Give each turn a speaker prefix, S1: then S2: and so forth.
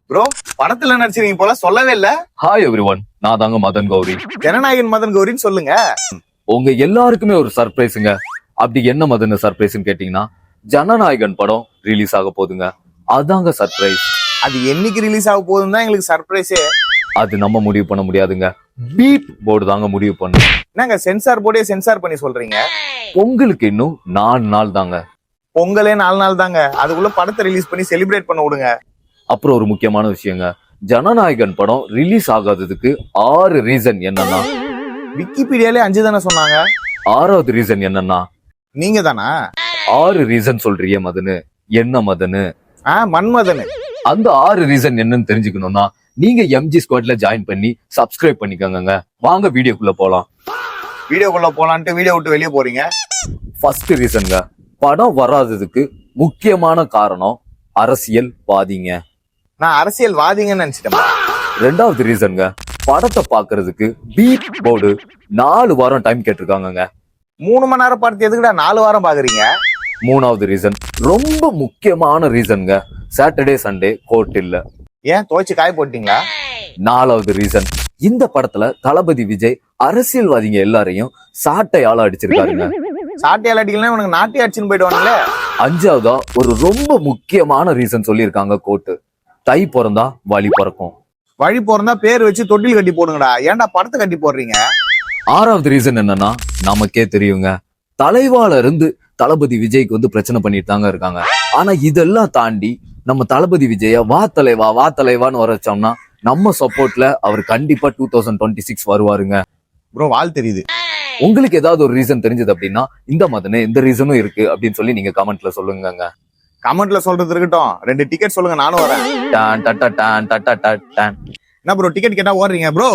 S1: Bro படத்துல நடிச்சிருக்கீங்க போல சொல்லவே இல்ல.
S2: ஹாய் எவ்ரிவன், நான் தாங்க மதன் கௌரி.
S1: ஜனநாயகன் மதன் கௌரின்னு சொல்லுங்க.
S2: உங்க எல்லாருக்குமே ஒரு சர்ப்ரைஸுங்க. அப்படி என்ன மதன் சர்ப்ரைஸ்ன்னு கேட்டீங்கன்னா, ஜனநாயகன் படம் ரிலீஸ் ஆக போகுதுங்க. அதாங்க சர்ப்ரைஸ்.
S1: அது என்னைக்கு ரிலீஸ் ஆக போகுதுன்னு தான் எங்களுக்கு சர்ப்ரைஸே.
S2: அது நம்ம முடிவு பண்ண முடியாதுங்க. பீப் போர்டு தாங்க முடிவு பண்ணும்.
S1: என்னங்க சென்சார் போர்டே சென்சார் பண்ணி சொல்றீங்க?
S2: உங்களுக்கு இன்னும் 4 நாள் தாங்க.
S1: பொங்கலே 4 நாள் தாங்க, அதுக்குள்ள படத்தை ரிலீஸ் பண்ணி செலிப்ரேட் பண்ண விடுங்க.
S2: அப்புறம் ஒரு முக்கியமான விஷயங்க, ஜனநாயகன் படம் ரிலீஸ் ஆகாததுக்கு 6 ரீசன் என்னன்னா,
S1: விக்கிபீடியாலே 5 தானே சொன்னாங்க.
S2: 6வது ரீசன் என்னன்னா,
S1: நீங்க தானா?
S2: 6 ரீசன் சொல்றியே மதனு, என்ன மதனு?
S1: மன்மதன்.
S2: அந்த 6 ரீசன் என்னன்னு தெரிஞ்சுக்கணும்னா நீங்க எம்ஜி ஸ்குவாட்ல ஜாயின் பண்ணி சப்ஸ்கிரைப் பண்ணிக்கோங்க. வாங்க வீடியோக்குள்ள போலாம்.
S1: வீடியோக்குள்ள போலான்ட்டு வீடியோ விட்டு வெளியே போறீங்க.
S2: ஃபர்ஸ்ட் ரீசன்ங்க, படம் வராததுக்கு முக்கியமான காரணம் அரசியல்வாதிங்க.
S1: நான் அரசியல்வாதிங்கன்னு நினைச்சிட்டேன்.
S2: 2வது ரீசன்ங்க, படத்தை பாக்குறதுக்கு பீப் போர்டு 4 வாரம் டைம் கேட்டிருக்காங்க.
S1: 3 மணி நேரம் படத்தை எதுக்குடா 4 வாரம் பாக்குறீங்க?
S2: 3வது ரீசன், ரொம்ப முக்கியமான ரீசன்ங்க, சாட்டர்டே சண்டே கோர்ட் இல்ல.
S1: ஏன் துவைச்சு காய போட்டீங்களா?
S2: 4வது ரீசன், இந்த படத்துல தளபதி விஜய் அரசியல்வாதிங்க எல்லாரையும் சாட்டையால அடிச்சிருக்காருங்க.
S1: சாட்டையால் அடிக்கலாம், உனக்கு நாட்டி அடிச்சுன்னு போயிடுவானுங்களே.
S2: 5வதா ஒரு ரொம்ப முக்கியமான ரீசன் சொல்லியிருக்காங்க கோர்ட்டு, தை பிறந்தா வழி பிறக்கும்.
S1: வழி போறதா பேர் வச்சு தொட்டில் கட்டி போடுங்கடா, ஏன்டா படத்தை கட்டி போடுறீங்க?
S2: 6வது ரீசன் என்னன்னா, நமக்கே தெரியுங்க, தலைவால இருந்து தளபதி விஜய்க்கு வந்து பிரச்சனை பண்ணிட்டு தாங்க இருக்காங்க. ஆனா இதெல்லாம் தாண்டி நம்ம தளபதி விஜய வா தலைவான்னு வர வச்சோம்னா நம்ம சப்போர்ட்ல அவர் கண்டிப்பா 2026 வருவாருங்க.
S1: ப்ரோ வால் தெரியுது.
S2: உங்களுக்கு ஏதாவது ஒரு ரீசன் தெரிஞ்சது அப்படின்னா இந்த மதனே இந்த ரீசனும் இருக்கு அப்படின்னு சொல்லி நீங்க கமெண்ட்ல சொல்லுங்க.
S1: கமெண்ட்ல சொல்றது இருக்கட்டும், 2 டிக்கெட் சொல்லுங்க, நானும் வரேன்.
S2: டான் டட்டா டான் டட்டா டான்.
S1: என்ன ப்ரோ டிக்கெட் கேட்டா ஓடுறீங்க ப்ரோ?